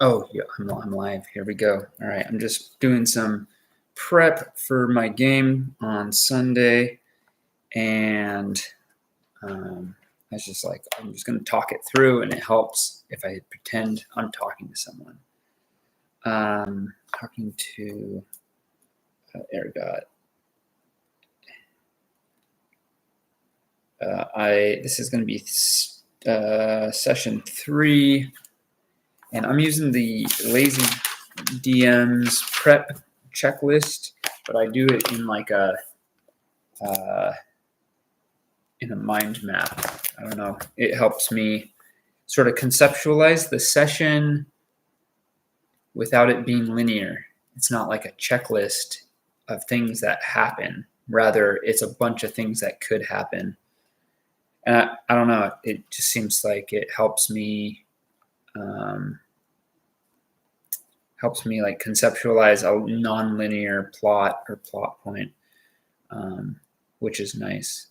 Oh, yeah, I'm live. Here we go. All right, I'm just doing some prep for my game on Sunday, and I was just like, I'm just going to talk it through, and it helps if I pretend I'm talking to someone. Talking to Ergot. This is going to be session 3, and I'm using the Lazy DM's prep checklist, but I do it in like a mind map. I don't know. It helps me sort of conceptualize the session without it being linear. It's not like a checklist of things that happen. Rather, it's a bunch of things that could happen. And I don't know. It just seems like it helps me like conceptualize a non-linear plot or plot point, which is nice.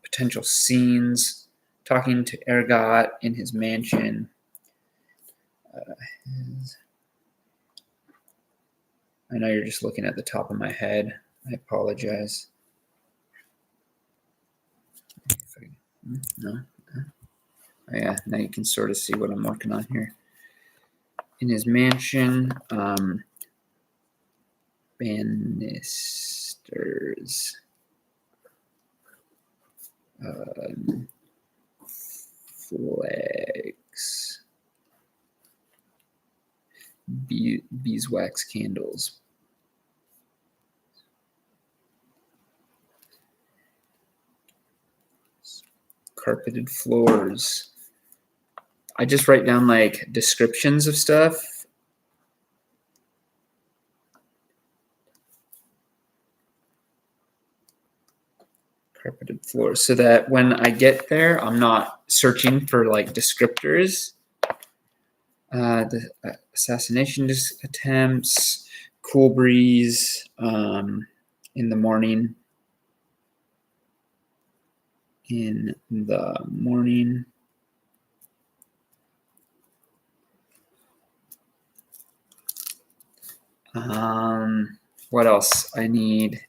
Potential scenes, talking to Ergot in his mansion. I know you're just looking at the top of my head. I apologize. No? Oh, yeah, now you can sort of see what I'm working on here. In his mansion, banisters. Flags. Beeswax candles. Carpeted floors. I just write down like descriptions of stuff. Carpeted floors, so that when I get there, I'm not searching for like descriptors. The assassination attempts, cool breeze in the morning. In the morning. What else I need?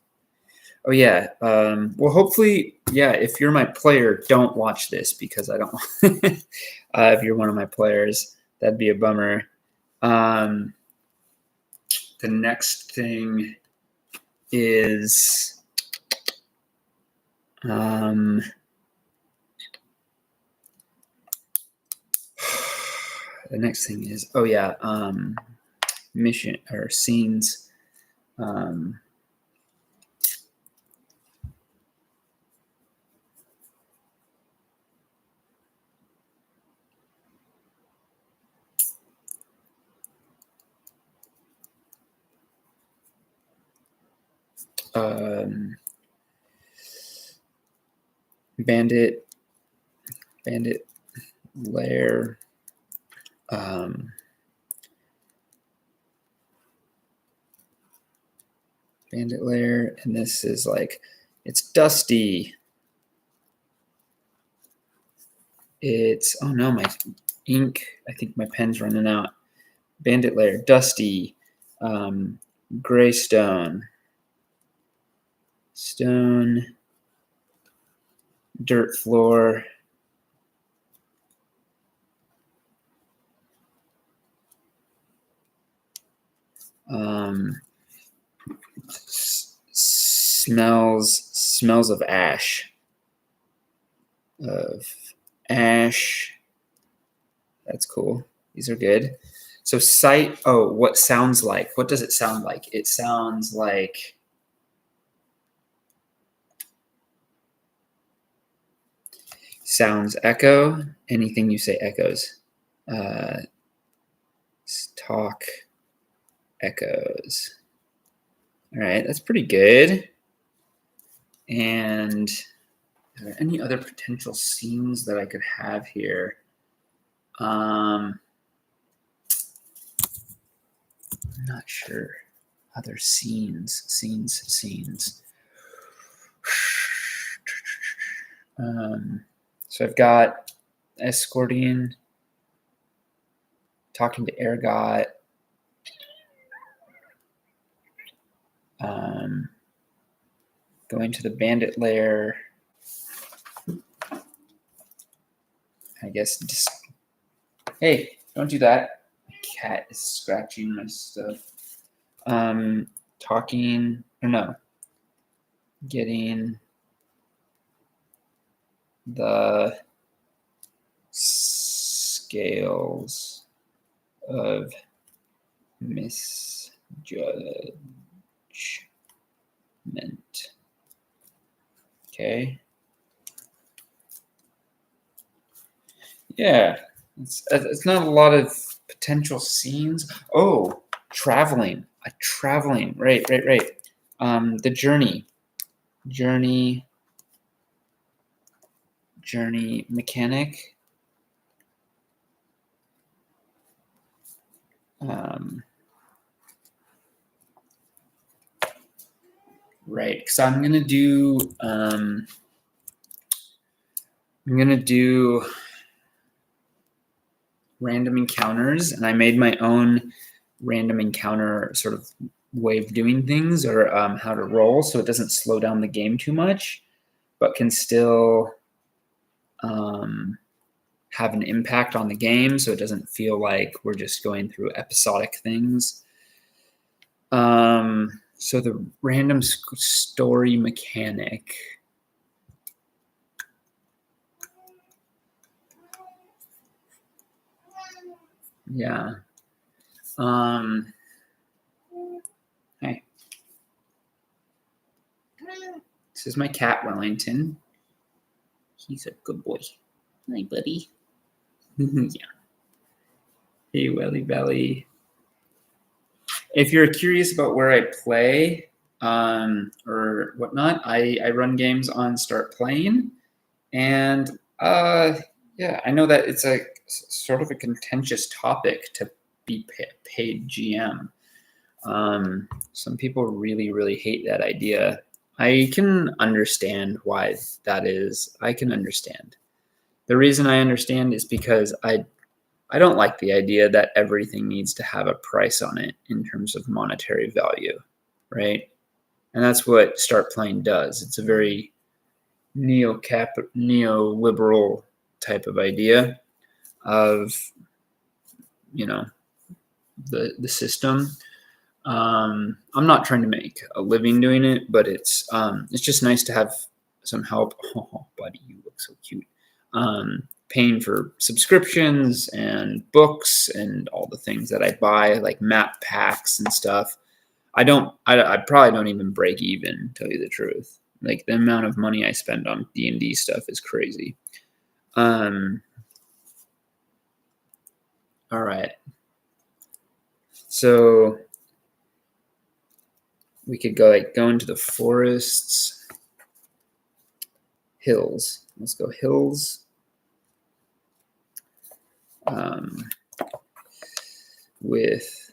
Oh yeah. Well, hopefully, yeah. If you're my player, don't watch this because I don't. If you're one of my players, that'd be a bummer. The next thing is the next thing is mission or scenes. Bandit lair. Bandit lair, and this is like, it's dusty. It's, oh no, my ink, I think my pen's running out. Bandit lair, dusty, gray stone, dirt floor, smells of ash. That's cool. These are good. So sight. Oh, what sounds like? What does it sound like? It sounds like sounds echo. Anything you say echoes. Talk echoes. All right, that's pretty good. And are there any other potential scenes that I could have here? I'm not sure. Other scenes. So I've got escorting, talking to Ergot. Going to the bandit lair. I guess just, hey, don't do that. My cat is scratching my stuff. Talking, or no, getting the scales of misjudgment. Okay. Yeah, it's not a lot of potential scenes. Oh, traveling. Right. The journey mechanic. Right, because I'm gonna do random encounters, and I made my own random encounter sort of way of doing things, or how to roll, so it doesn't slow down the game too much, but can still have an impact on the game, so it doesn't feel like we're just going through episodic things. So the random story mechanic. Yeah. Hey. This is my cat, Wellington. He's a good boy. Hi, buddy. Yeah. Hey, Welly Belly. If you're curious about where I play or whatnot, I run games on Start Playing. And yeah, I know that it's a sort of a contentious topic to be paid GM. Some people really, really hate that idea. I can understand why that is. I can understand. The reason I understand is because I don't like the idea that everything needs to have a price on it in terms of monetary value, right? And that's what Start Playing does. It's a very neoliberal type of idea of, the system. I'm not trying to make a living doing it, but it's just nice to have some help. Oh, buddy, you look so cute. Paying for subscriptions and books and all the things that I buy, like map packs and stuff. I probably don't even break even, to tell you the truth. Like, the amount of money I spend on D&D stuff is crazy. All right. So we could go into the forests, hills. Let's go hills. With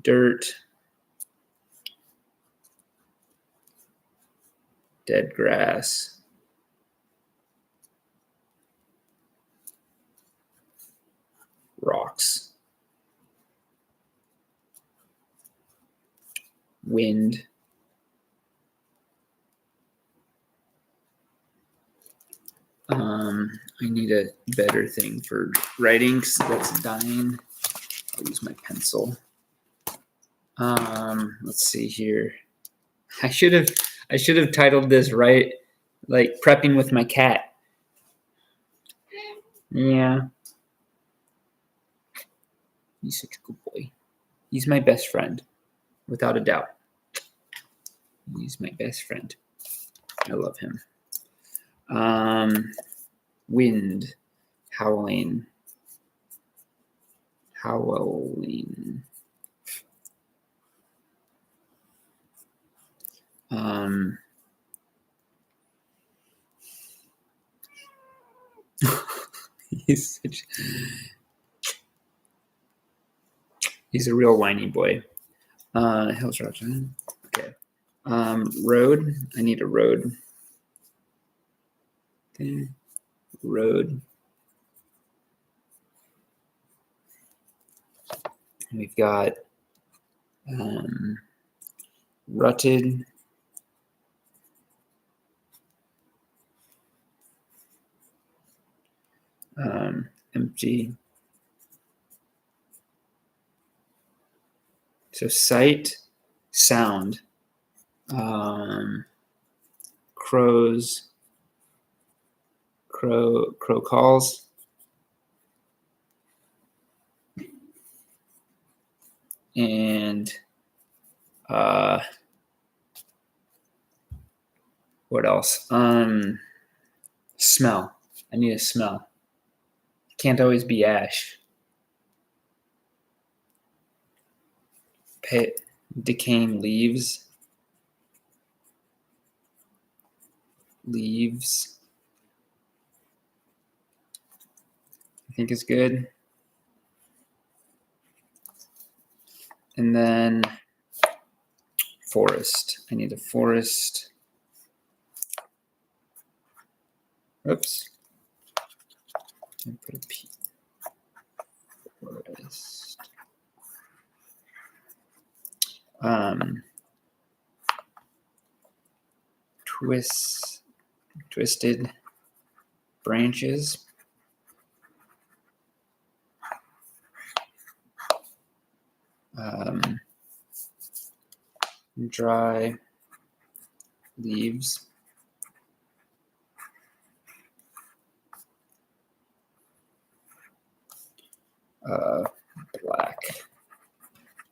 dirt, dead grass, rocks, wind, I need a better thing for writing because that's dying. I'll use my pencil. Let's see here. I should have titled this right, like prepping with my cat. Yeah. He's such a good boy. He's my best friend, without a doubt. He's my best friend. I love him. Wind, howling. He's a real whiny boy. Hills, rocks. Okay. Road. I need a road. Okay. Road. We've got rutted, empty. So sight, sound, crows, crow calls, and what else? Smell. I need a smell. Can't always be ash. Decaying leaves. Leaves, I think is good. And then forest. I need a forest. Oops. Let me put a P. Forest. Twisted branches. Dry leaves.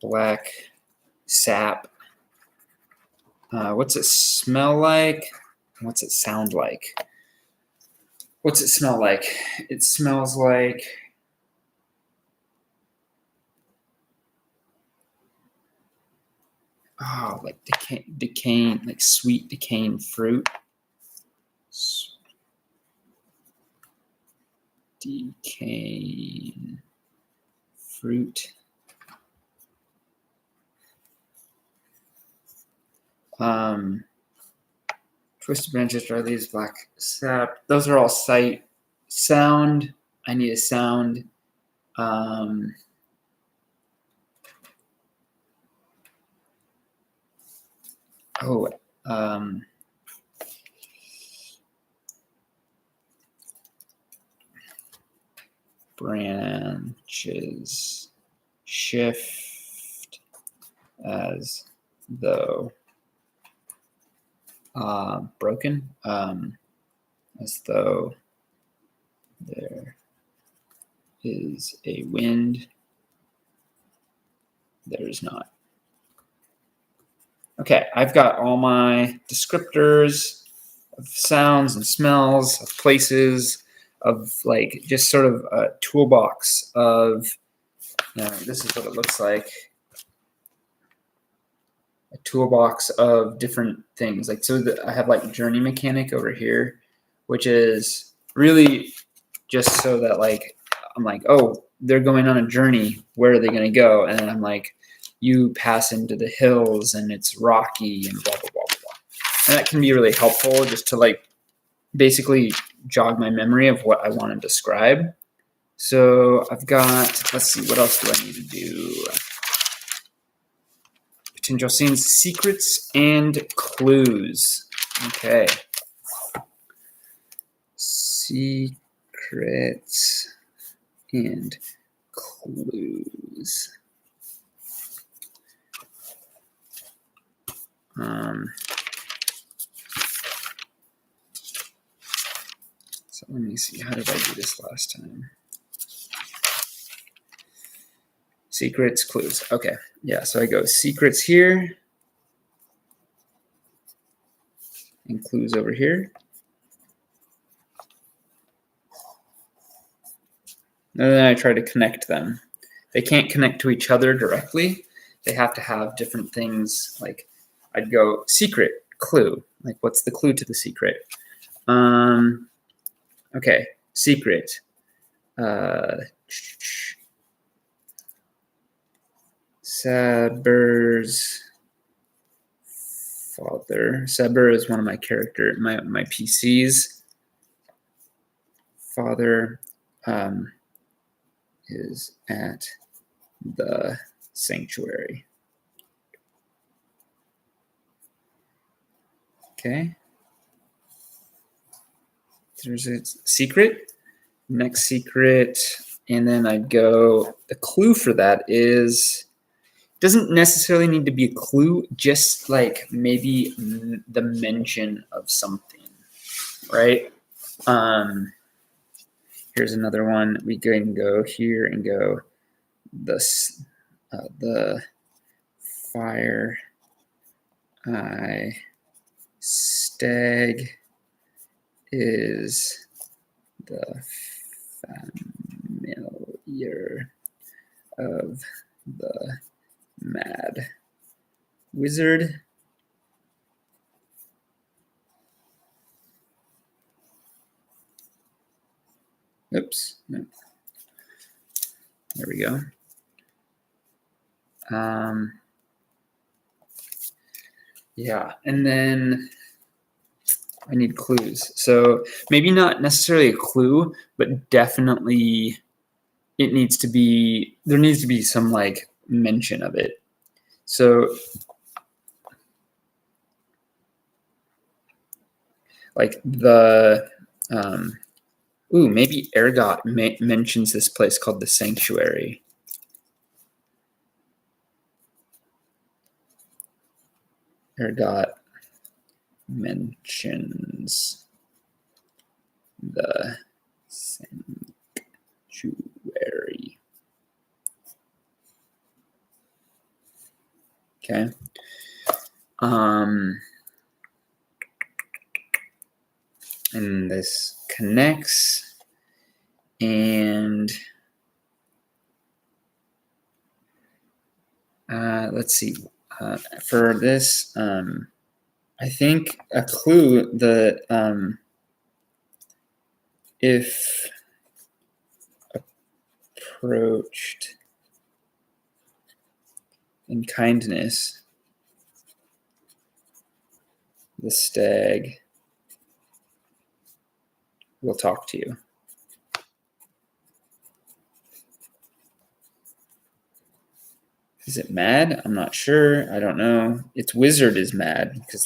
Black sap. What's it smell like? What's it sound like? What's it smell like? It smells like like decaying, like sweet decaying fruit. Decaying fruit. Twisted branches, dry leaves, black sap. Those are all sight. Sound. I need a sound. Branches shift as though broken, as though there is a wind. There is not. Okay, I've got all my descriptors of sounds and smells, of places, of like just sort of a toolbox of, this is what it looks like. A toolbox of different things. Like, so I have like journey mechanic over here, which is really just so that like, I'm like, oh, they're going on a journey. Where are they going to go? And then I'm like, you pass into the hills and it's rocky and blah, blah, blah, blah, blah. And that can be really helpful just to like basically jog my memory of what I want to describe. So I've got, let's see, what else do I need to do? Potential scenes, secrets, and clues. Okay. Secrets and clues. So let me see, how did I do this last time? Secrets, clues. Okay, yeah, so I go secrets here and clues over here. And then I try to connect them. They can't connect to each other directly. They have to have different things. Like I'd go secret, clue. Like what's the clue to the secret? Okay, secret. Saber's father. Saber is one of my character, my PCs. Father is at the sanctuary. Okay. There's a secret. Next secret. And then I go, the clue for that is, doesn't necessarily need to be a clue, just like maybe the mention of something, right? Here's another one. We can go here and go the fire eye stag is the familiar of the mad wizard. Oops. No. There we go. Yeah, and then I need clues. So maybe not necessarily a clue, but definitely there needs to be some like mention of it. So like the maybe Ergot mentions this place called the Sanctuary. Ergot mentions the sanctuary. Okay. And this connects, and let's see. For this, I think a clue, if approached in kindness, the stag will talk to you. Is it mad? I'm not sure. I don't know. Its wizard is mad because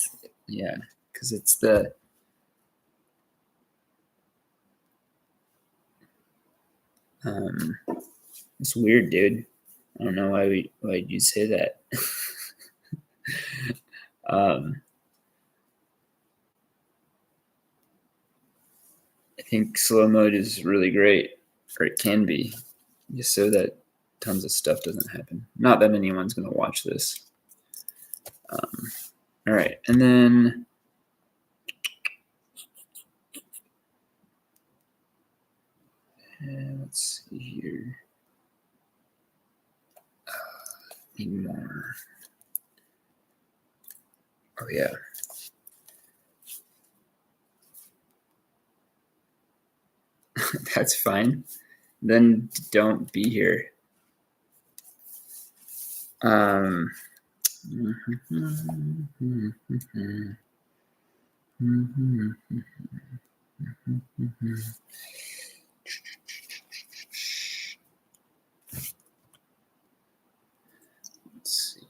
it's the it's weird, dude. I don't know why you'd say that. I think slow mode is really great, or it can be, just so that tons of stuff doesn't happen. Not that anyone's going to watch this. All right, and then let's see here. Need more. Oh yeah. That's fine. Then don't be here. Let's see.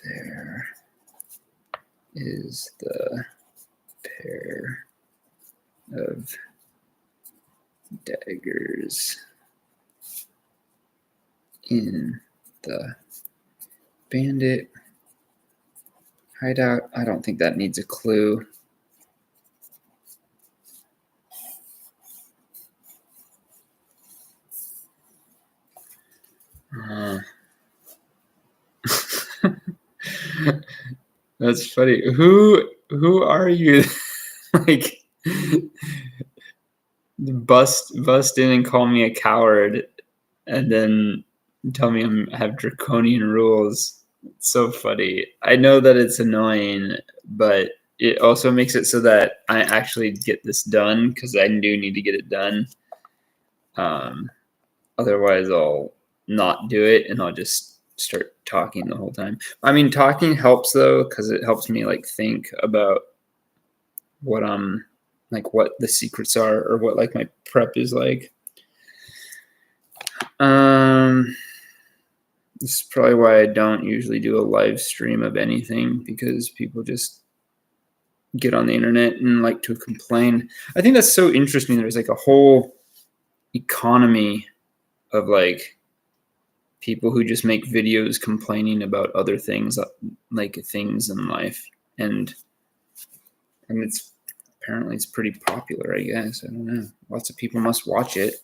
There is the pair of daggers in the bandit hideout. I don't think that needs a clue. That's funny. Who are you? Like bust in and call me a coward, and then tell me I have draconian rules. It's so funny. I know that it's annoying, but it also makes it so that I actually get this done because I do need to get it done. Otherwise, I'll not do it and I'll just start talking the whole time. I mean, talking helps though, because it helps me like think about what like what the secrets are, or what like my prep is like. This is probably why I don't usually do a live stream of anything, because people just get on the internet and like to complain. I think that's so interesting. There's like a whole economy of like people who just make videos complaining about other things, like things in life, and it's apparently it's pretty popular, I guess. I don't know. Lots of people must watch it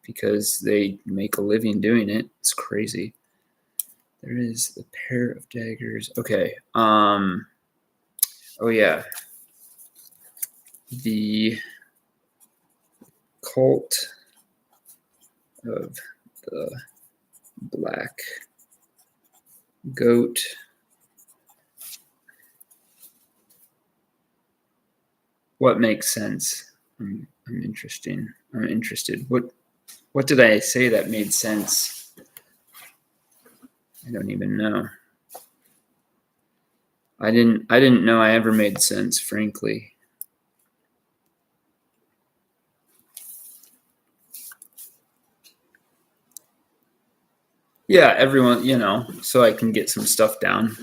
because they make a living doing it. It's crazy. There is the pair of daggers. Okay. Oh yeah. The cult of the black goat. What makes sense? I'm interested. What did I say that made sense? I don't even know. I didn't know I ever made sense, frankly. Yeah, everyone, so I can get some stuff down.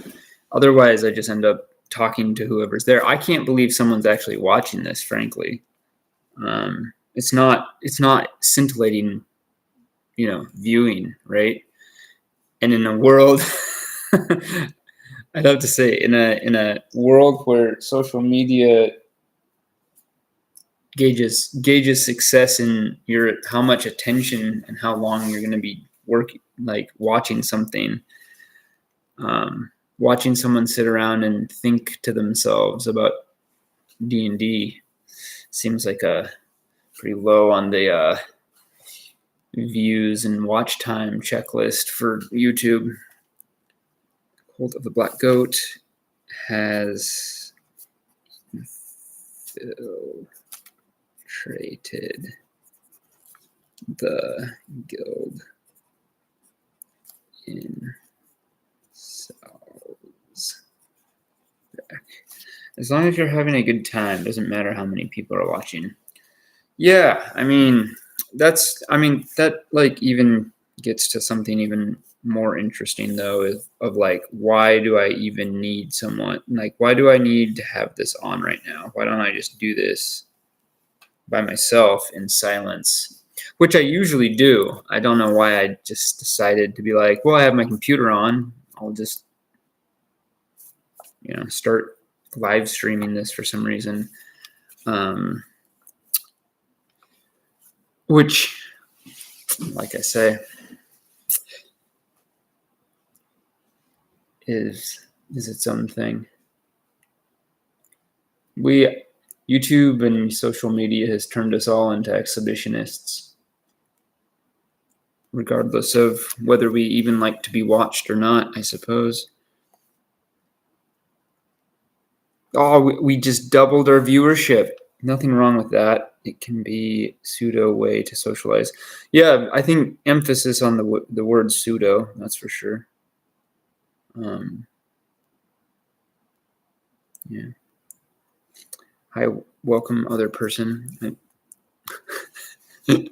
Otherwise, I just end up talking to whoever's there. I can't believe someone's actually watching this, frankly. It's not scintillating, viewing, right? And in a world, I'd have to say, in a world where social media gauges success in how much attention and how long you're going to be watching something, watching someone sit around and think to themselves about D&D seems like a pretty low on the views and watch time checklist for YouTube. Cult of the Black Goat has infiltrated the guild in cells back. As long as you're having a good time, doesn't matter how many people are watching. Yeah, that like even gets to something even more interesting though, of like, why do I even need someone? Like, why do I need to have this on right now? Why don't I just do this by myself in silence? Which I usually do. I don't know why I just decided to be like, well, I have my computer on. I'll just, start live streaming this for some reason. Which, like I say, is its own thing. YouTube and social media has turned us all into exhibitionists, regardless of whether we even like to be watched or not, I suppose. Oh, we just doubled our viewership. Nothing wrong with that. It can be pseudo way to socialize. Yeah, I think emphasis on the word pseudo, that's for sure. Yeah. Hi, welcome, other person. I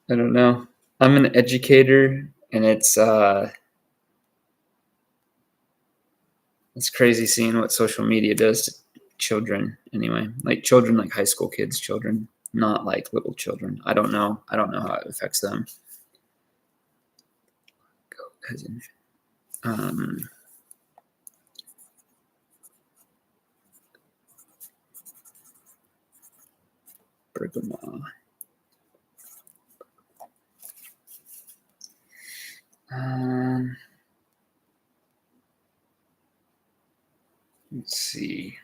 don't know. I'm an educator, and it's crazy seeing what social media does to children. Anyway, like children, like high school kids, children, not like little children. I don't know how it affects them. Bergamo. Let's see.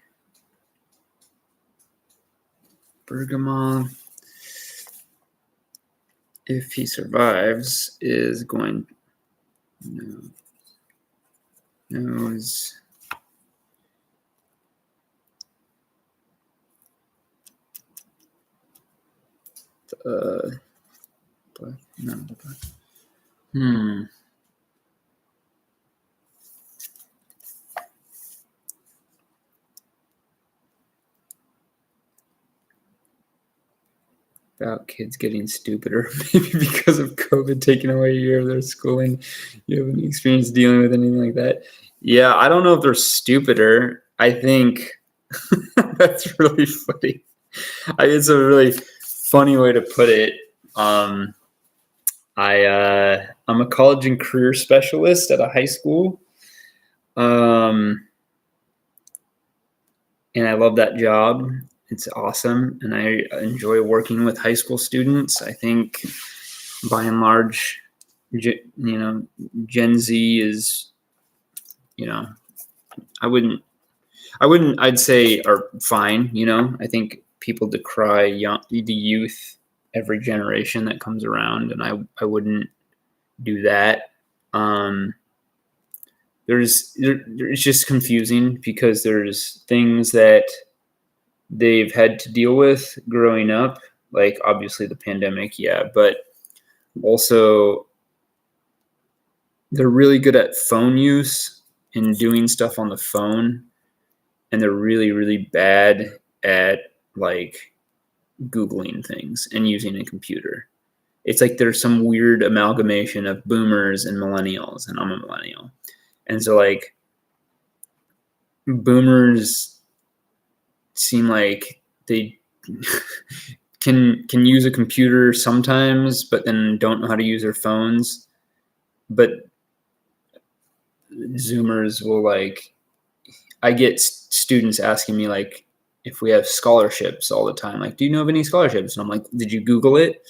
Bergamo, if he survives, is going knows the black. about kids getting stupider, maybe because of COVID taking away a year of their schooling. You have any experience dealing with anything like that? Yeah, I don't know if they're stupider. I think that's really funny. It's a really funny way to put it. I'm a college and career specialist at a high school. And I love that job. It's awesome. And I enjoy working with high school students. I think by and large, Gen Z is, I'd say are fine. I think people decry the youth every generation that comes around, and I wouldn't do that. It's just confusing because there's things that they've had to deal with growing up, like obviously the pandemic, yeah, but also they're really good at phone use and doing stuff on the phone, and they're really, really bad at like Googling things and using a computer. It's like there's some weird amalgamation of boomers and millennials, and I'm a millennial. And so like boomers seem like they can use a computer sometimes, but then don't know how to use their phones. But Zoomers will like, I get students asking me like if we have scholarships all the time. Like, do you know of any scholarships? And I'm like, did you Google it?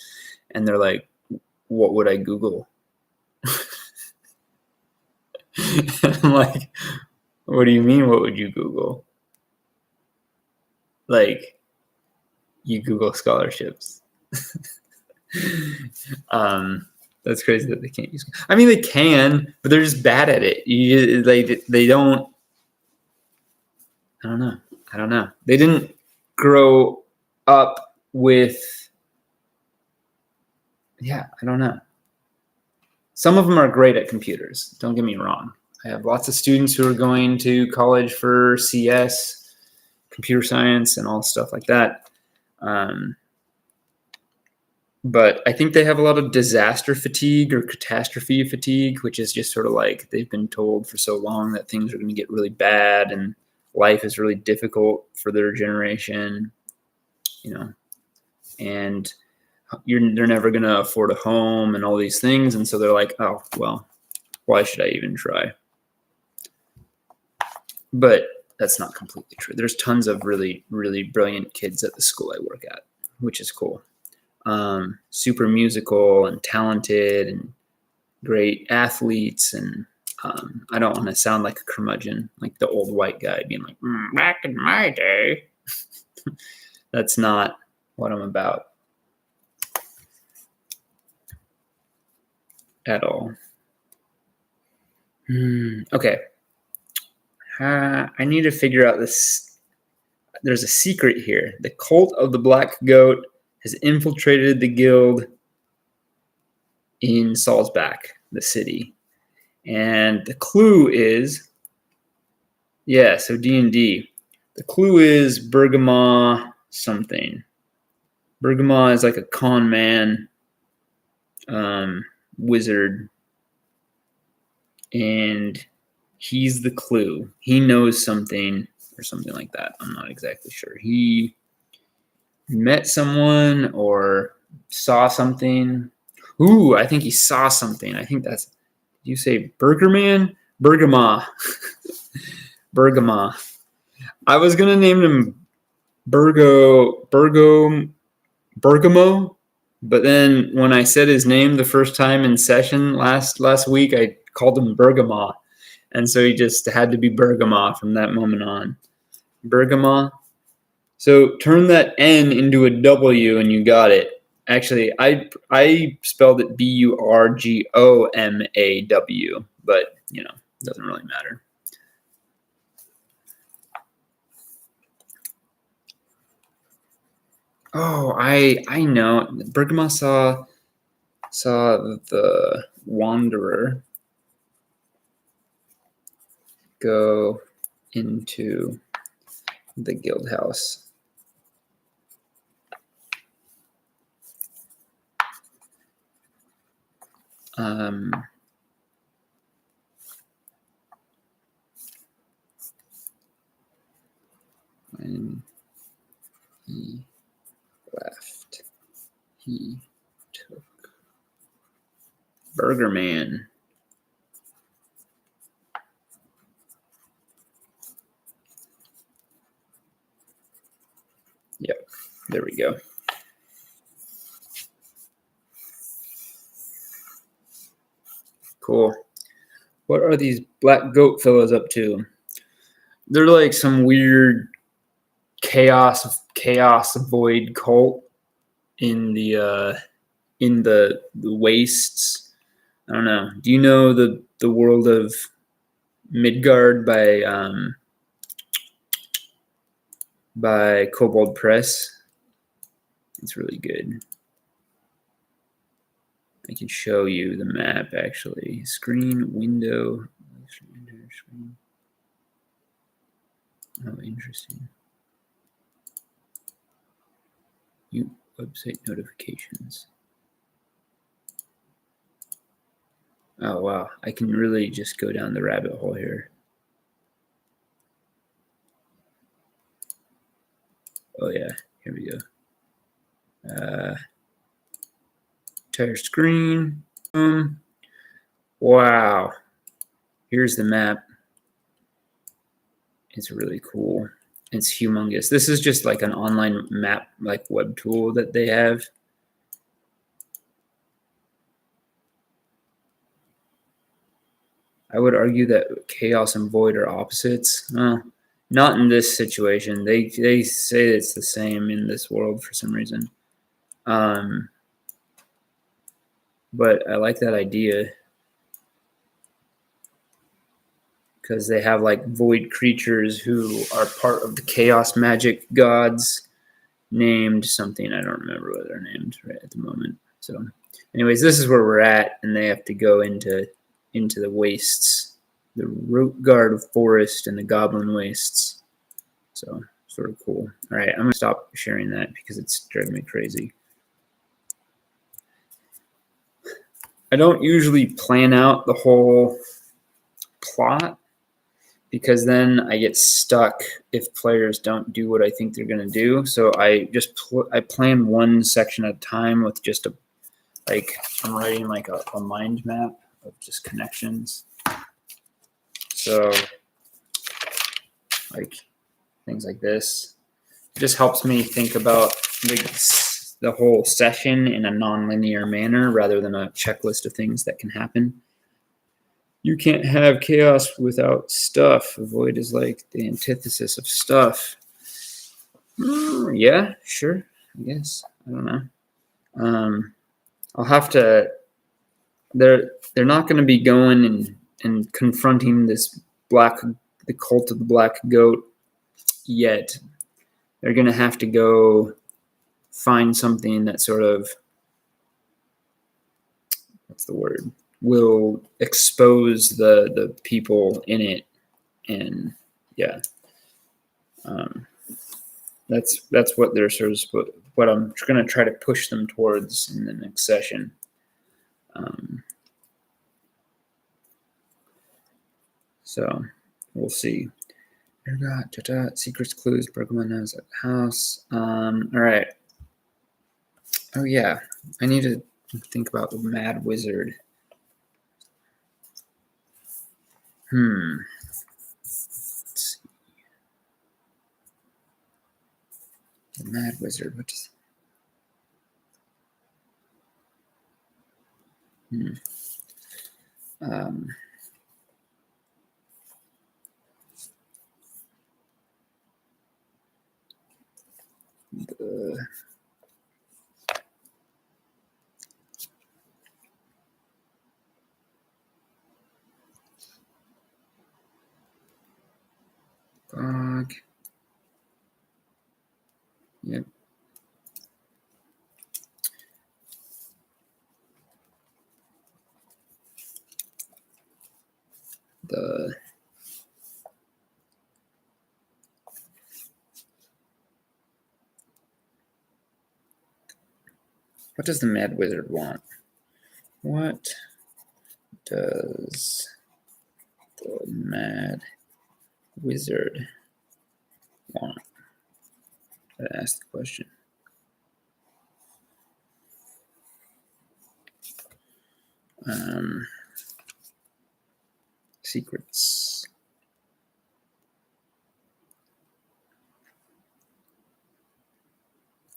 And they're like, what would I Google? I'm like, what do you mean? What would you Google? Like, you Google scholarships. That's crazy that they can't use. I mean, they can, but they're just bad at it. They don't. I don't know. They didn't grow up with. Yeah, I don't know. Some of them are great at computers. Don't get me wrong. I have lots of students who are going to college for CS, computer science, and all stuff like that. But I think they have a lot of disaster fatigue or catastrophe fatigue, which is just sort of like they've been told for so long that things are going to get really bad and life is really difficult for their generation, and they're never going to afford a home and all these things. And so they're like, oh, well, why should I even try? But that's not completely true. There's tons of really, really brilliant kids at the school I work at, which is cool. Super musical and talented and great athletes. And I don't want to sound like a curmudgeon, like the old white guy being like, back in my day. That's not what I'm about at all. Okay. I need to figure out this. There's a secret here. The cult of the black goat has infiltrated the guild in Salzbach, the city. And the clue is, so D&D. The clue is Bergama something. Bergama is like a con man, wizard, and he's the clue. He knows something or something like that. I'm not exactly sure. He met someone or saw something. Ooh, I think he saw something. I think that's, did you say Burgerman? Bergama. Bergama. I was going to name him Bergamo, but then when I said his name the first time in session last week, I called him Bergama. And so he just had to be Bergama from that moment on. Bergama. So turn that N into a W and you got it. Actually, I spelled it Burgomaw, but it doesn't really matter. Oh, I know. Bergama saw the Wanderer go into the guild house. When he left, he took Burger Man. Yep, there we go. Cool. What are these black goat fellows up to? They're like some weird chaos void cult in the wastes. I don't know. Do you know the world of Midgard by Kobold Press? It's really good. I can show you the map actually. Screen, window, screen. Oh, interesting. You website notifications. Oh wow, I can really just go down the rabbit hole here. Oh yeah, here we go. Entire screen. Wow. Here's the map. It's really cool. It's humongous. This is just like an online map, like web tool that they have. I would argue that chaos and void are opposites. Not in this situation. They say it's the same in this world for some reason. But I like that idea because they have like void creatures who are part of the chaos magic gods named something. I don't remember what they're named right at the moment. So anyways, this is where we're at, and they have to go into the wastes, the root guard forest and the goblin wastes. So sort of cool. All right, I'm gonna stop sharing that because it's driving me crazy. I don't usually plan out the whole plot because then I get stuck if players don't do what I think they're gonna do. So I just I plan one section at a time with just I'm writing like a mind map of just connections. So like things like this. It just helps me think about the whole session in a non-linear manner rather than a checklist of things that can happen. You can't have chaos without stuff. Void is like the antithesis of stuff. Yeah, sure. I guess. I don't know. I'll have to. They're not going to be going and confronting the cult of the black goat yet. They're going to have to go find something that sort of, what's the word, will expose the people in it. And yeah, that's what they're sort of what I'm going to try to push them towards in the next session. So we'll see. Secrets, clues, Pokemon knows at the house. All right. Oh yeah, I need to think about the Mad Wizard. Let's see. The Mad Wizard. What is? Bog. Yep. What does the Mad Wizard want? What does the Mad Wizard want? I asked the question. Secrets.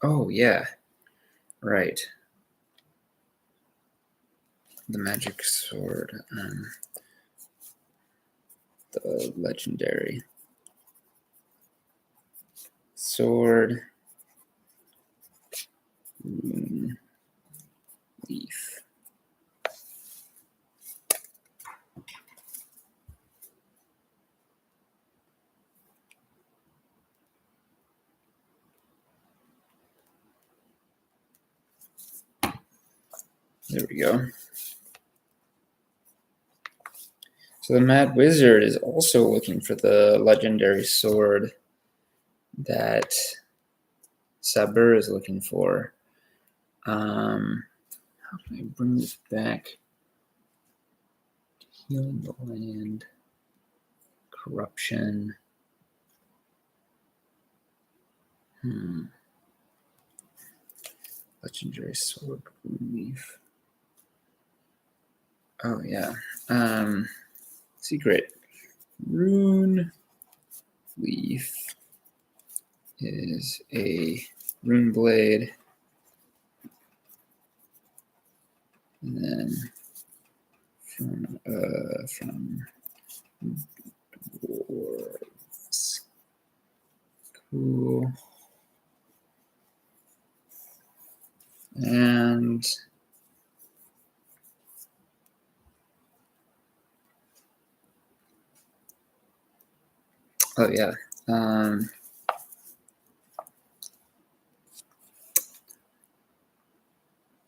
Oh, yeah. Right. The magic sword. The legendary sword. Rune leaf. There we go. So the Mad Wizard is also looking for the legendary sword that Sabur is looking for. How can I bring this back? Healing the land. Corruption. Legendary sword leaf. Oh yeah. Secret. Rune leaf is a rune blade. And then from dwarves. Cool. And oh yeah.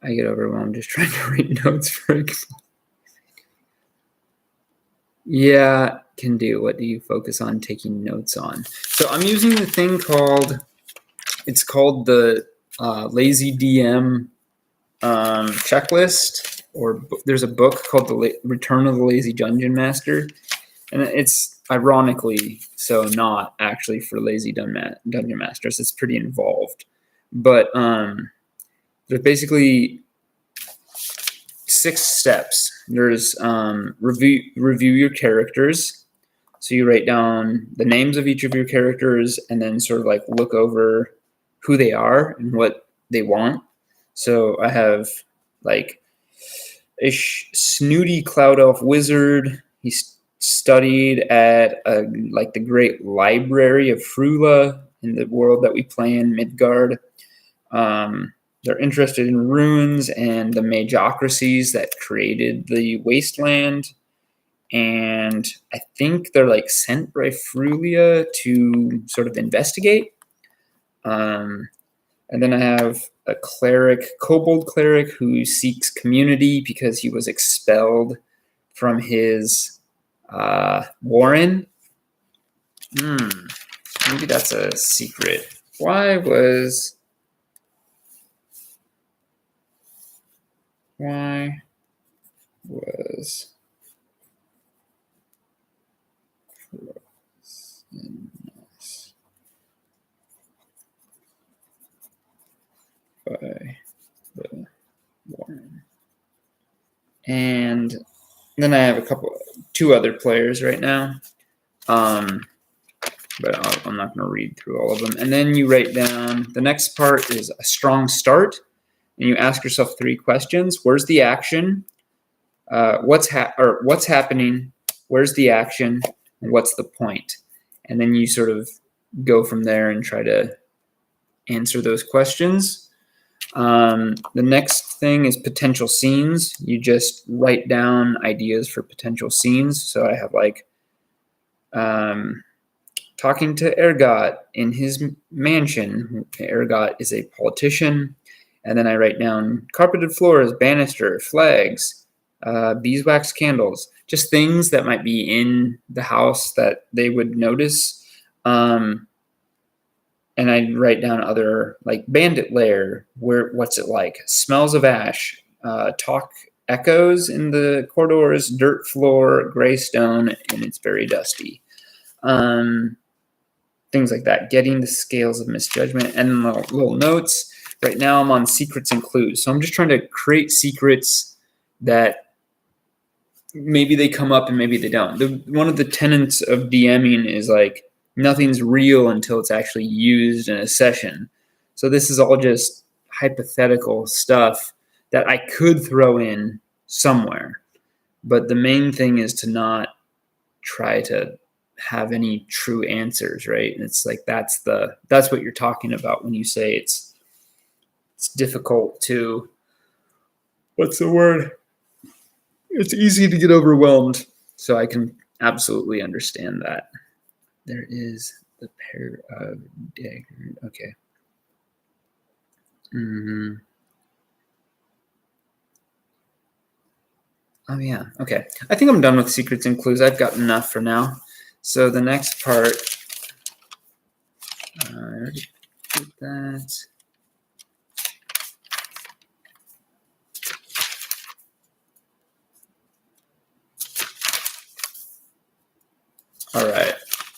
I get overwhelmed just trying to read notes for it. Yeah, can do. What do you focus on taking notes on? So I'm using the thing called the Lazy DM checklist, or there's a book called The Return of the Lazy Dungeon Master, and it's ironically so not actually for lazy dungeon masters. It's pretty involved, but there's basically 6 steps. There's review your characters. So you write down the names of each of your characters and then sort of like look over who they are and what they want. So I have like a snooty cloud elf wizard. He studied at like the great library of Frula in the world that we play in, Midgard. They're interested in runes and the magocracies that created the wasteland. And I think they're like sent by Frulia to sort of investigate. And then I have a cleric, kobold cleric, who seeks community because he was expelled from his warren. Maybe that's a secret. Why was by the warren? And then I have 2 other players right now. But I'm not going to read through all of them. And then you write down, the next part is a strong start. And you ask yourself 3 questions. Where's the action? What's happening? Where's the action? And what's the point? And then you sort of go from there and try to answer those questions. The next thing is potential scenes. You just write down ideas for potential scenes. So I have like talking to Ergot in his mansion. Ergot is a politician. And then I write down carpeted floors, banister, flags, beeswax candles, just things that might be in the house that they would notice. And I write down other, like bandit lair, what's it like? Smells of ash, talk echoes in the corridors, dirt floor, gray stone, and it's very dusty. Things like that, getting the scales of misjudgment, and then the little notes. Right now I'm on secrets and clues. So I'm just trying to create secrets that maybe they come up and maybe they don't. One of the tenets of DMing is like nothing's real until it's actually used in a session. So this is all just hypothetical stuff that I could throw in somewhere. But the main thing is to not try to have any true answers, right? And it's like that's what you're talking about when you say it's difficult to, what's the word? It's easy to get overwhelmed. So I can absolutely understand that. There is the pair of daggers. Okay. Oh yeah. Okay. I think I'm done with secrets and clues. I've got enough for now. So the next part, I already did that. All right.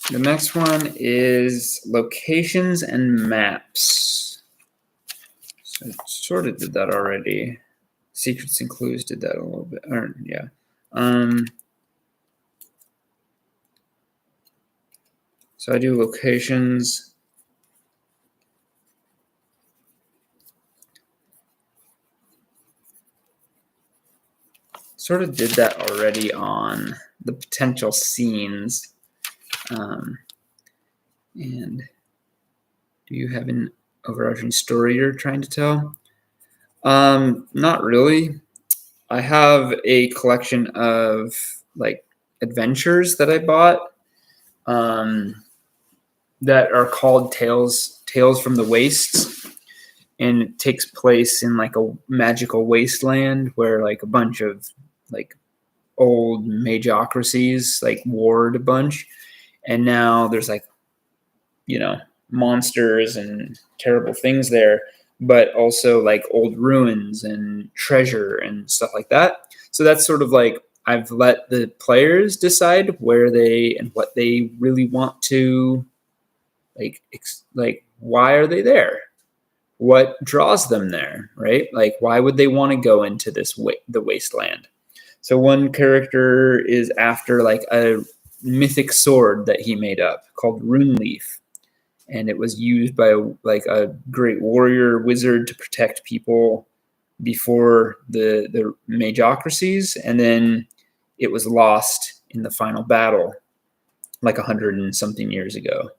The next one is locations and maps. So I sort of did that already. Secrets and clues did that a little bit. Or, yeah. So I do locations. Sort of did that already on the potential scenes. And do you have an overarching story you're trying to tell? Not really. I have a collection of like adventures that I bought that are called Tales from the Wastes, and it takes place in like a magical wasteland where like a bunch of like old magocracies like warred a bunch, and now there's like, you know, monsters and terrible things there, but also like old ruins and treasure and stuff like that. So that's sort of like I've let the players decide where they and what they really want to like why are they there? What draws them there, right? Like why would they want to go into this the wasteland? So one character is after like a mythic sword that he made up called Rune Leaf, and it was used by like a great warrior wizard to protect people before the magocracies, and then it was lost in the final battle like 100 and something years ago.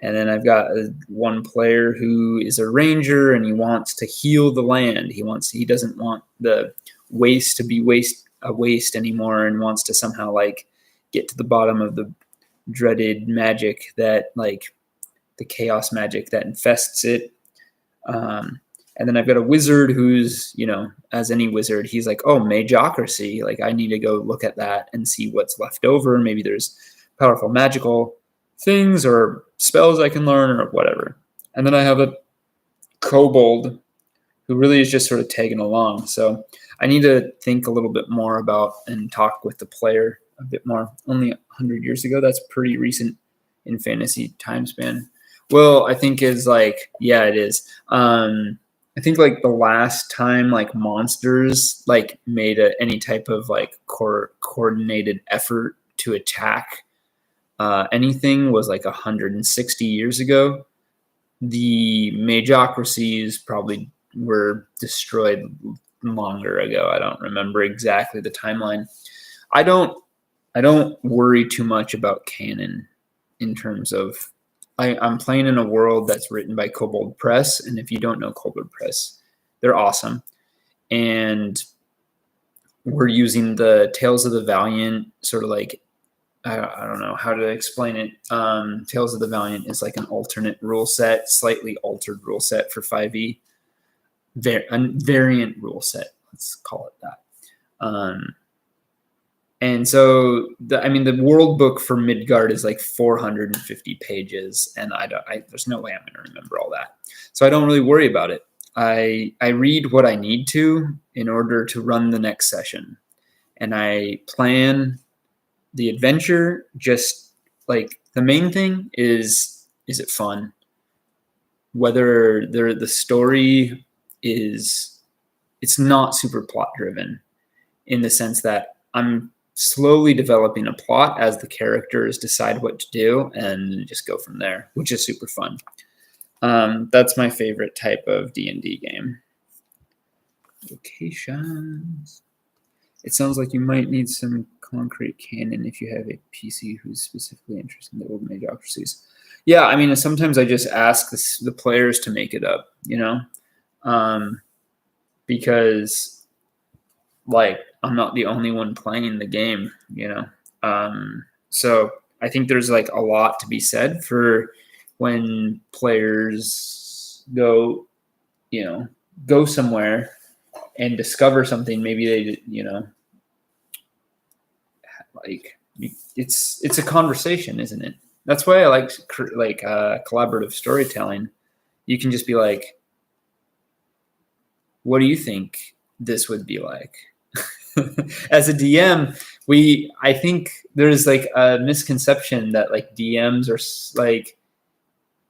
And then I've got one player who is a ranger and he wants to heal the land. He doesn't want the waste to be a waste anymore, and wants to somehow like get to the bottom of the dreaded magic that like the chaos magic that infests it. And then I've got a wizard who's, you know, as any wizard, he's like, oh, magocracy. Like I need to go look at that and see what's left over. Maybe there's powerful magical things or spells I can learn or whatever. And then I have a kobold who really is just sort of tagging along. So I need to think a little bit more about and talk with the player a bit more. Only 100 years ago, that's pretty recent in fantasy time span. Well, I think is like, yeah, it is. I think like the last time like monsters like made any type of like coordinated effort to attack anything was like 160 years ago. The magocracies probably were destroyed longer ago. I don't remember exactly the timeline. I don't worry too much about canon in terms of I'm playing in a world that's written by Kobold Press, and if you don't know Kobold Press, they're awesome. And we're using the Tales of the Valiant sort of like I don't know how to explain it. Tales of the Valiant is like an alternate rule set, slightly altered rule set for 5e. A variant rule set, let's call it that. And so, the world book for Midgard is like 450 pages, and there's no way I'm going to remember all that. So I don't really worry about it. I read what I need to in order to run the next session, and I plan the adventure. Just like the main thing is it fun? Whether the story is, it's not super plot driven in the sense that I'm slowly developing a plot as the characters decide what to do and just go from there, which is super fun. That's my favorite type of D&D game. Locations. It sounds like you might need some concrete canon if you have a PC who's specifically interested in the old Magocracies. Yeah, I mean, sometimes I just ask the players to make it up, because like I'm not the only one playing the game, so I think there's like a lot to be said for when players go somewhere and discover something. Maybe they, like it's a conversation, isn't it? That's why I like collaborative storytelling. You can just be like, what do you think this would be like? As a DM, I think there's like a misconception that like DMs are like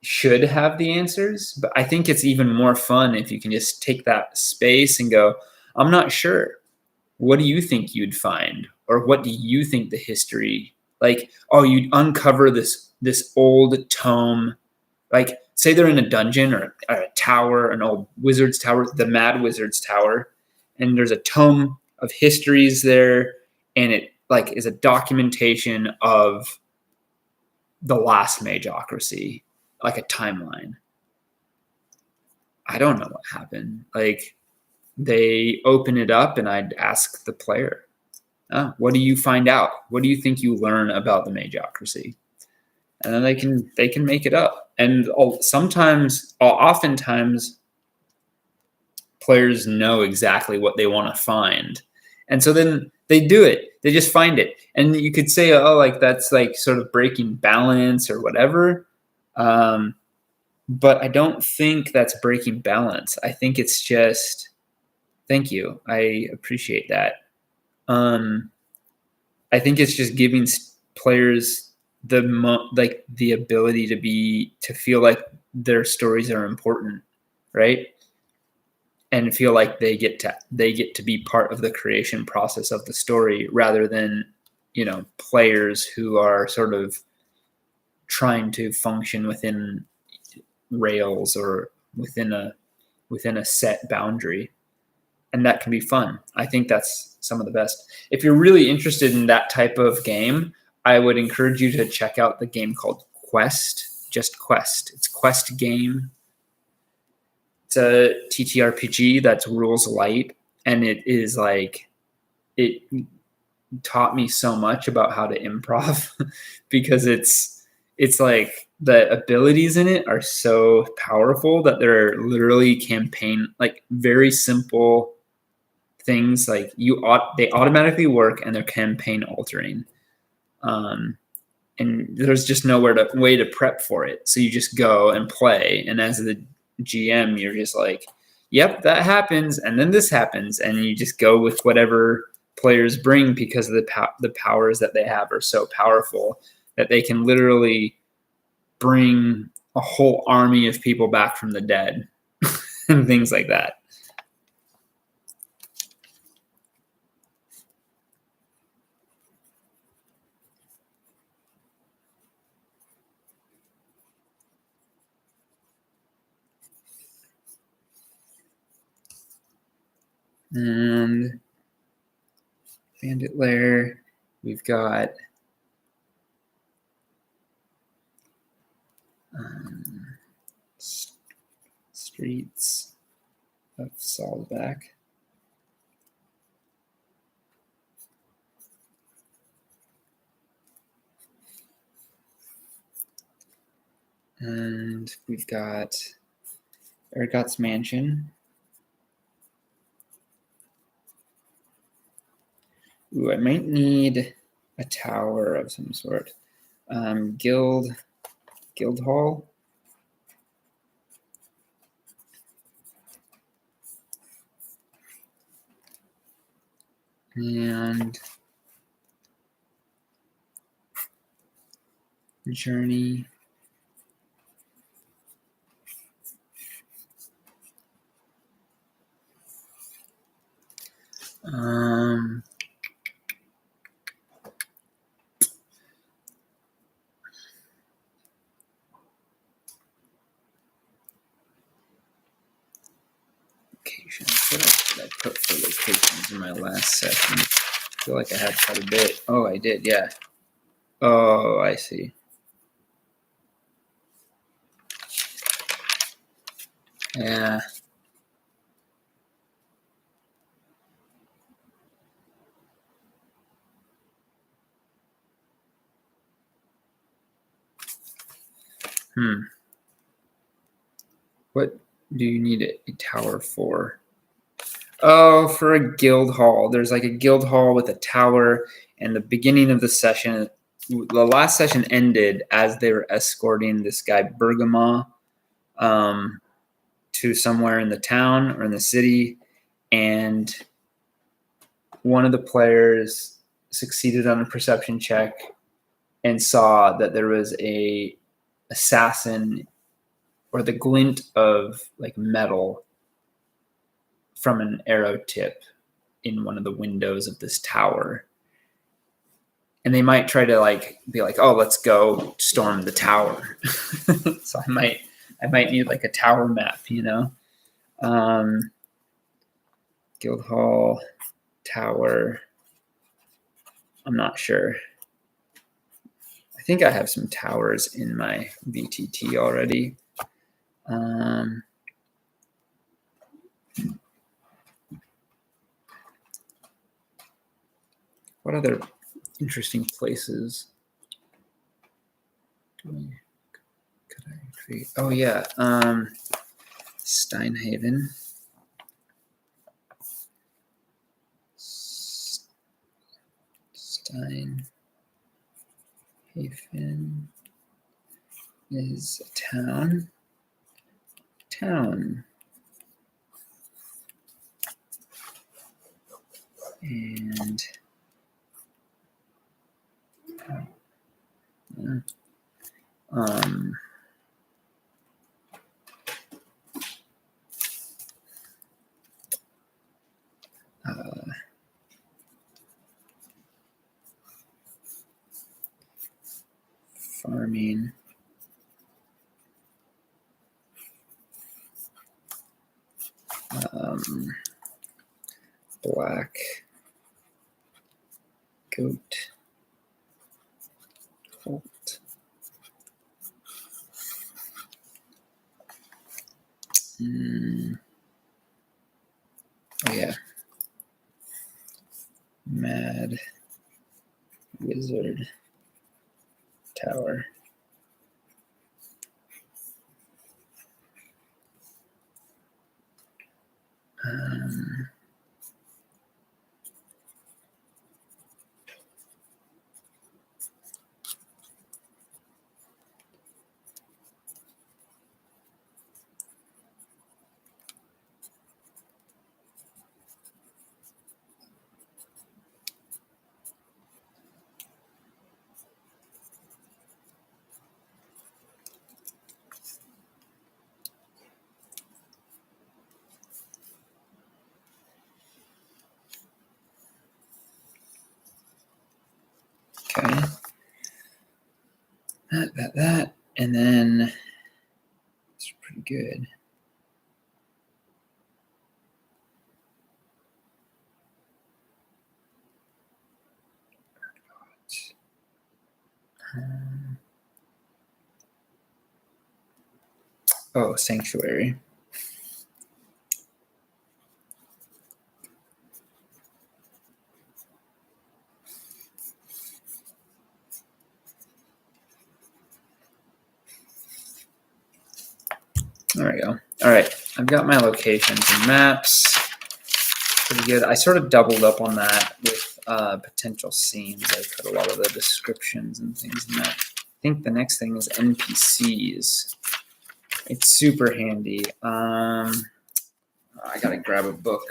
should have the answers, but I think it's even more fun if you can just take that space and go, I'm not sure. What do you think you'd find? Or what do you think the history, like, oh, you'd uncover this old tome, like say they're in a dungeon or a tower, an old wizard's tower, the Mad Wizard's Tower, and there's a tome of histories there, and it like is a documentation of the last Magocracy, like a timeline. I don't know what happened. Like they open it up and I'd ask the player, oh, what do you find out? What do you think you learn about the Magocracy? And then they can make it up. And oftentimes players know exactly what they want to find. And so then they do it. They just find it. And you could say, oh, like that's like sort of breaking balance or whatever. But I don't think that's breaking balance. I think it's just, thank you. I appreciate that. I think it's just giving players the ability to feel like their stories are important, right? And feel like they get to be part of the creation process of the story, rather than players who are sort of trying to function within rails or within a set boundary. And that can be fun. I think that's some of the best. If you're really interested in that type of game, I would encourage you to check out the game called Quest. Just Quest. It's Quest game. It's a TTRPG that's rules light, and it is like, it taught me so much about how to improv because it's like the abilities in it are so powerful that they're literally like very simple things, like they automatically work and they're campaign altering. And there's just way to prep for it. So you just go and play. And as the GM, you're just like, yep, that happens. And then this happens. And you just go with whatever players bring, because of the powers that they have are so powerful that they can literally bring a whole army of people back from the dead and things like that. And Bandit Lair, we've got Streets of Salzback. And we've got Ergot's Mansion. Ooh, I might need a tower of some sort. Guild Hall. And journey. Locations. What else did I put for locations in my last session? I feel like I had quite a bit. Oh, I did, yeah. Oh, I see. Yeah. What do you need a tower for? Oh, for a guild hall. There's like a guild hall with a tower, and the beginning of the session, the last session ended as they were escorting this guy Bergama to somewhere in the town or in the city, and one of the players succeeded on a perception check and saw that there was a assassin or the glint of like metal from an arrow tip in one of the windows of this tower. And they might try to like be like, oh, let's go storm the tower. So I might need like a tower map, you know? Guild hall, tower. I'm not sure. I think I have some towers in my VTT already. What other interesting places could I create? Oh yeah, Steinhaven. Steinhaven is a town. And farming. Black goat. Colt. Oh yeah. Mad Wizard Tower. Okay. That. And then it's pretty good. Oh, Sanctuary. There we go. All right, I've got my locations and maps. Pretty good. I sort of doubled up on that with potential scenes. I put a lot of the descriptions and things in that. I think the next thing is NPCs. It's super handy. I gotta grab a book.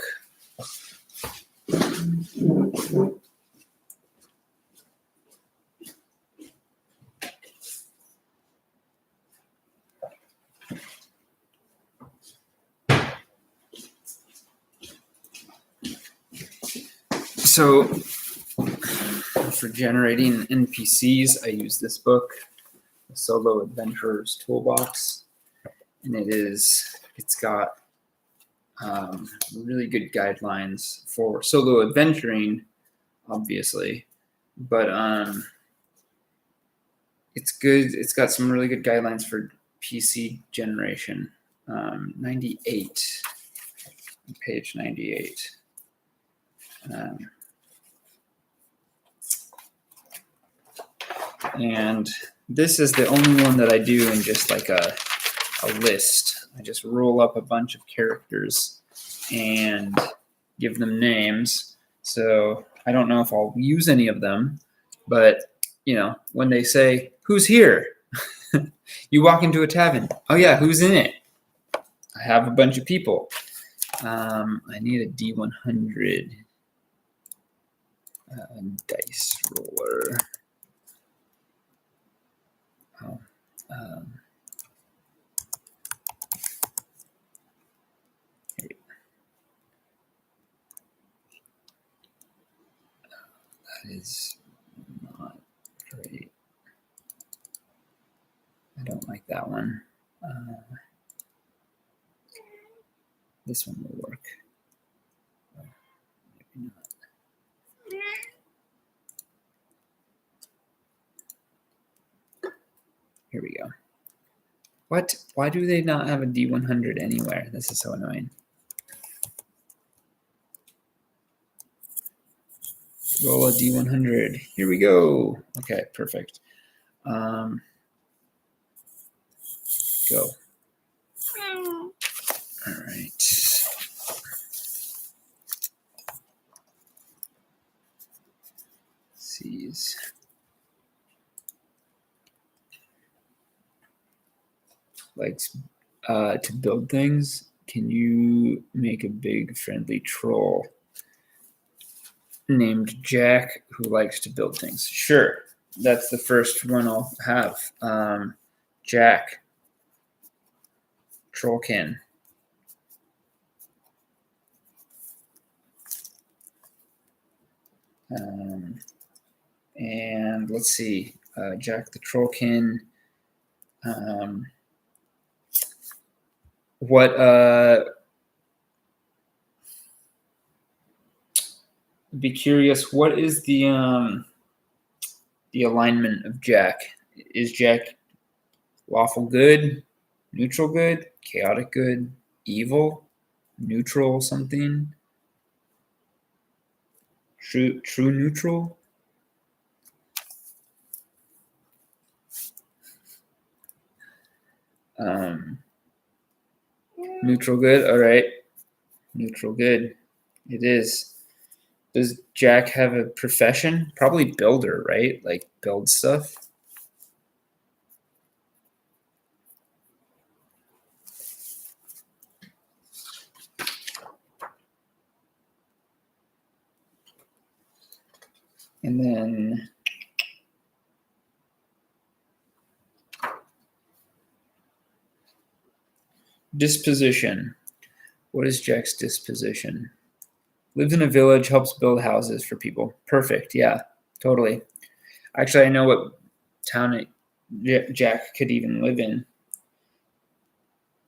So for generating NPCs, I use this book, The Solo Adventurer's Toolbox, and it's got really good guidelines for solo adventuring, obviously, but it's good. It's got some really good guidelines for PC generation. 98, page 98. And this is the only one that I do in just like a list. I just roll up a bunch of characters and give them names. So I don't know if I'll use any of them, but when they say, "Who's here?" You walk into a tavern. Oh yeah, who's in it? I have a bunch of people. I need a D100 dice roller. Oh, that is not great. I don't like that one. This one will work. Maybe not. Here we go. What? Why do they not have a D100 anywhere? This is so annoying. Roll a D100. Here we go. Okay, perfect. Go. All right. C's. Likes to build things. Can you make a big friendly troll named Jack who likes to build things? Sure. That's the first one I'll have. Jack. Trollkin. And let's see. Jack the Trollkin. Be curious, what is the alignment of Jack? Is Jack lawful good, neutral good, chaotic good, evil, neutral something? True neutral? Neutral good, all right. Neutral good. It is. Does Jack have a profession? Probably builder, right? Like build stuff. And then disposition. What is Jack's disposition? Lives in a village, helps build houses for people. Perfect. Yeah, totally. Actually, I know what town Jack could even live in.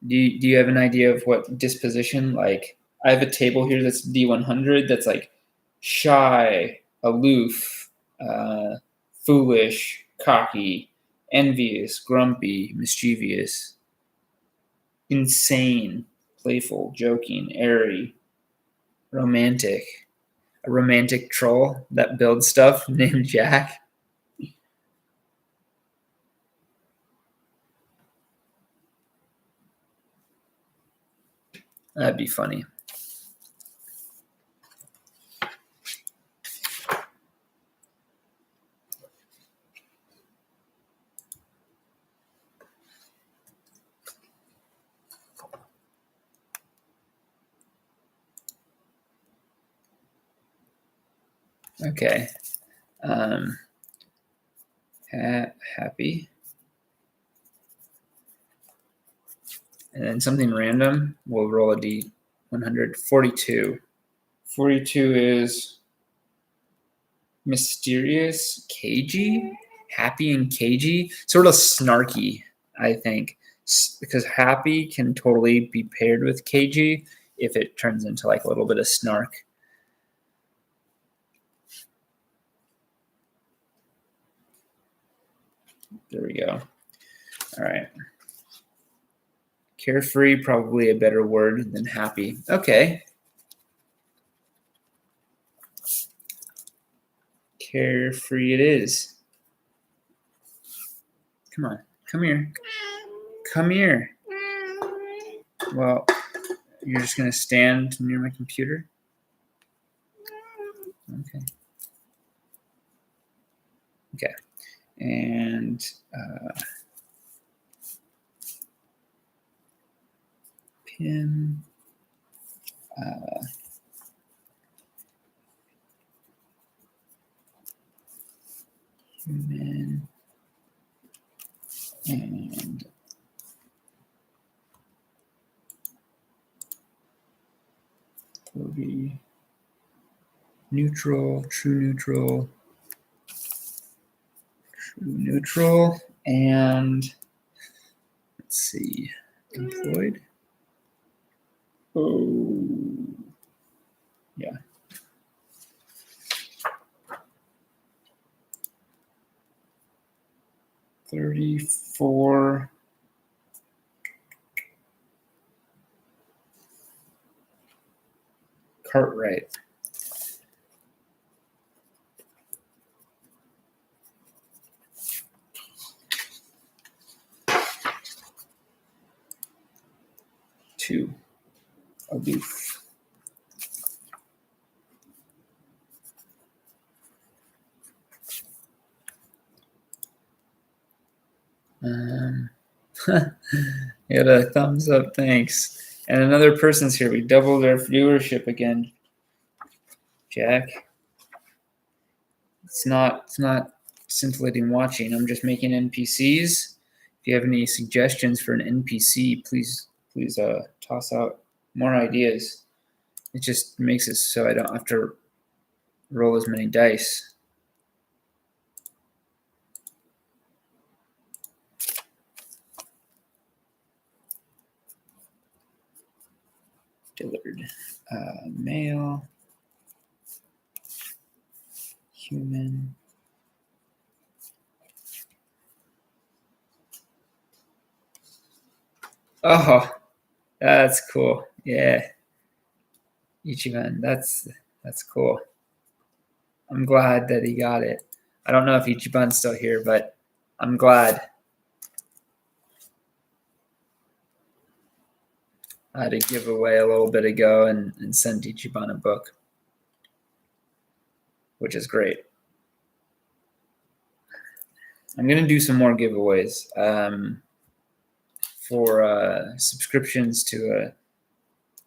Do you have an idea of what disposition? Like, I have a table here that's D100 that's like shy, aloof, foolish, cocky, envious, grumpy, mischievous, insane, playful, joking, airy, romantic. A romantic troll that builds stuff named Jack. That'd be funny. Okay. Happy. And then something random. We'll roll a D100. 42. 42 is mysterious, cagey, happy and cagey, sort of snarky, I think, because happy can totally be paired with cagey if it turns into like a little bit of snark. There we go. All right. Carefree, probably a better word than happy. Okay. Carefree it is. Come on. Come here. Come here. Well, you're just going to stand near my computer? Okay. Okay. And pin. Human. And will be neutral, true neutral, and let's see, employed. Oh, yeah. $34. Cartwright. Two. Aloof. Got a thumbs up, thanks. And another person's here. We doubled our viewership again. Jack. It's not scintillating watching. I'm just making NPCs. If you have any suggestions for an NPC, please toss out more ideas. It just makes it so I don't have to roll as many dice. Dillard. Male. Human. Oh, that's cool. Yeah. Ichiban, that's cool. I'm glad that he got it. I don't know if Ichiban's still here, but I'm glad. I had to give away a little bit ago and send Ichiban a book, which is great. I'm going to do some more giveaways for subscriptions to a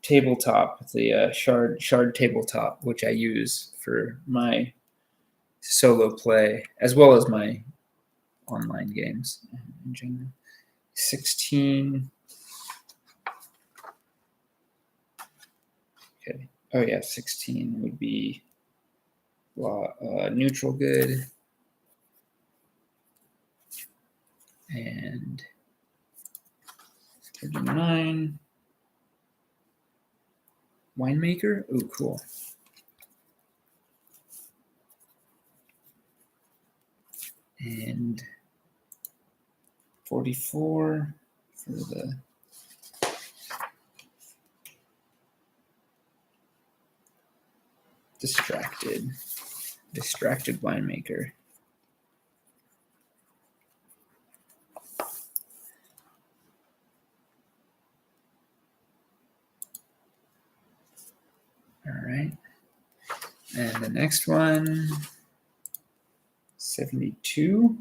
tabletop, the shard tabletop, which I use for my solo play as well as my online games in general. 16. Okay. Oh yeah, 16 would be neutral good. And 39. Winemaker? Oh, cool. And 44 for the distracted winemaker. All right. And the next one, 72.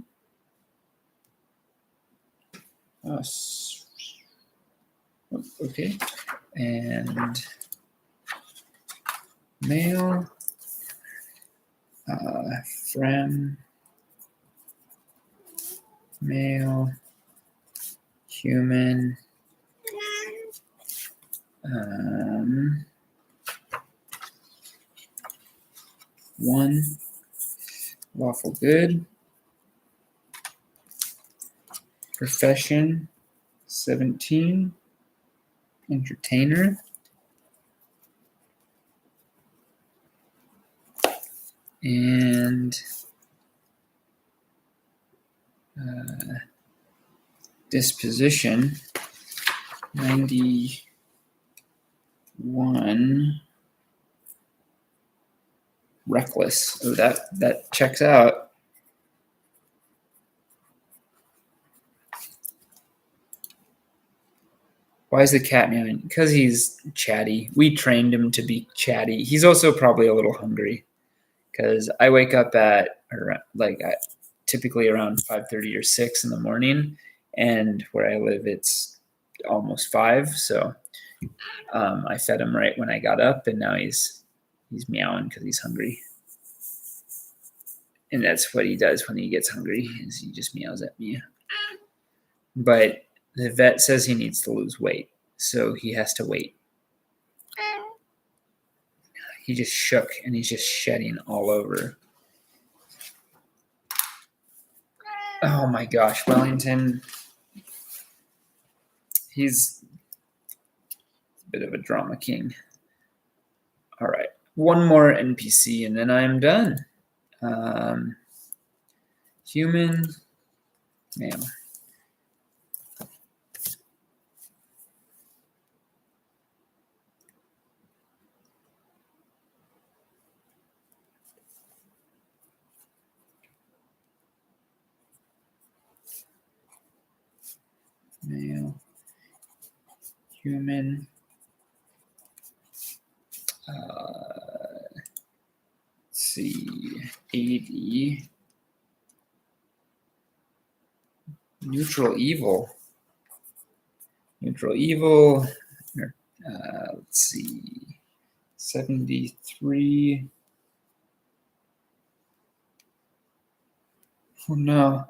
Oh, okay. And male. Frem, male, human, one, lawful good, profession, 17, entertainer, and disposition, 91, reckless. Oh, that checks out. Why is the cat meowing? Because he's chatty. We trained him to be chatty. He's also probably a little hungry. Because I wake up typically around 5:30 or 6 in the morning, and where I live it's almost 5. So I fed him right when I got up, and now he's meowing because he's hungry. And that's what he does when he gets hungry, is he just meows at me. But the vet says he needs to lose weight, so he has to wait. He just shook, and he's just shedding all over. Oh my gosh, Wellington. He's a bit of a drama king. All right, one more NPC, and then I'm done. Human, male. Male, human, let's see, 80, neutral evil, let's see, 73, oh no,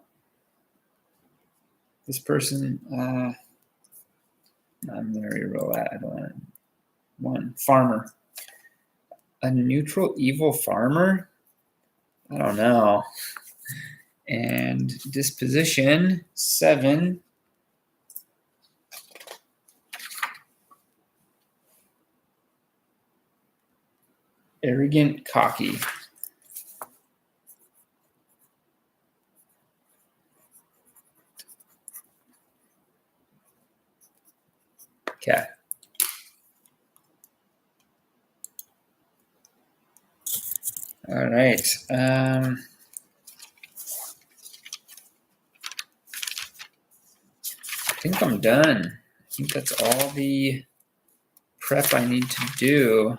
this person, I'm going to reroll that. I don't want to. One, farmer. A neutral evil farmer? I don't know. And disposition, 7. Arrogant, cocky. Okay. All right. I think I'm done. I think that's all the prep I need to do.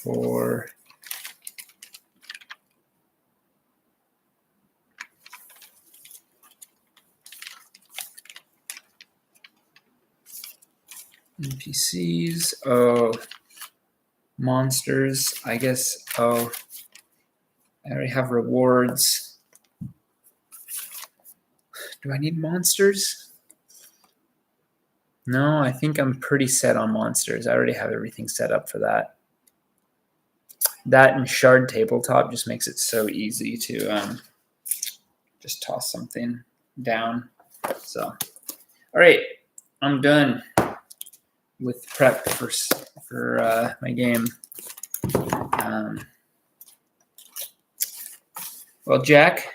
For NPCs. Oh, monsters. I guess. Oh, I already have rewards. Do I need monsters? No, I think I'm pretty set on monsters. I already have everything set up for that. That and Shard Tabletop just makes it so easy to just toss something down. So, all right, I'm done with prep for my game. Well, Jack,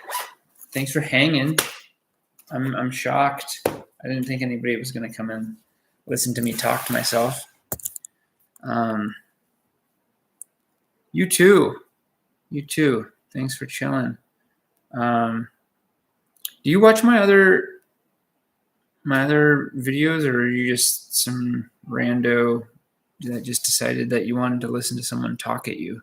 thanks for hanging. I'm shocked. I didn't think anybody was going to come and listen to me talk to myself. You too. Thanks for chilling. Do you watch my other videos, or are you just some rando that just decided that you wanted to listen to someone talk at you?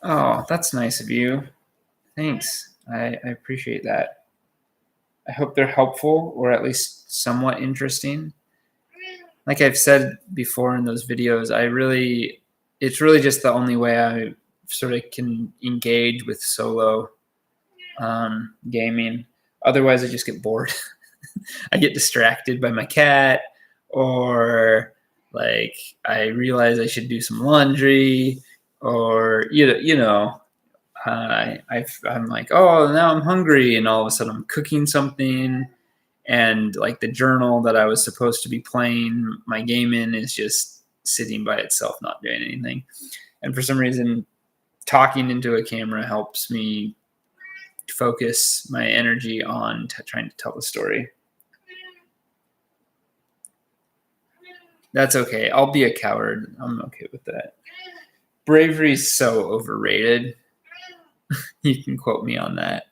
Oh, that's nice of you. Thanks. I appreciate that. I hope they're helpful or at least somewhat interesting. Like I've said before in those videos, it's really just the only way I sort of can engage with solo gaming. Otherwise, I just get bored. I get distracted by my cat, or like I realize I should do some laundry, or I'm like, oh, now I'm hungry, and all of a sudden I'm cooking something, and like the journal that I was supposed to be playing my game in is just sitting by itself, not doing anything. And for some reason, talking into a camera helps me focus my energy on trying to tell the story. That's okay. I'll be a coward. I'm okay with that. Bravery is so overrated. You can quote me on that.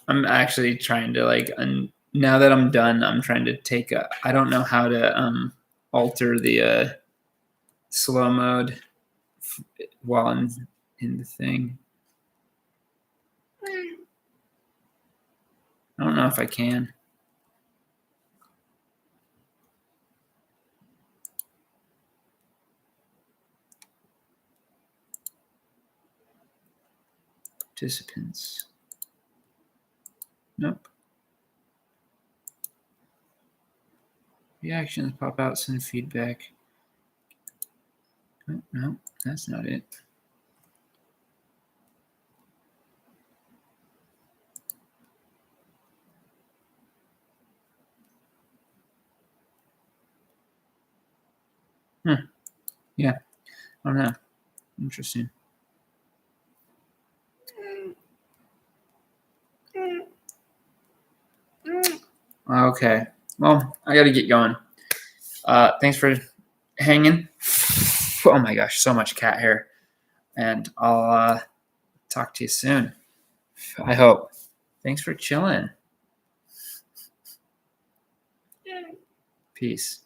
I'm actually trying to now that I'm done, I'm trying to I don't know how to alter the slow mode while I'm in the thing. I don't know if I can. Participants. Nope. Reactions pop out, send feedback. Oh, no, that's not it. Yeah, I don't know. Interesting. Okay. Well, I got to get going. Thanks for hanging. Oh my gosh, so much cat hair. And I'll talk to you soon. I hope. Thanks for chilling. Peace.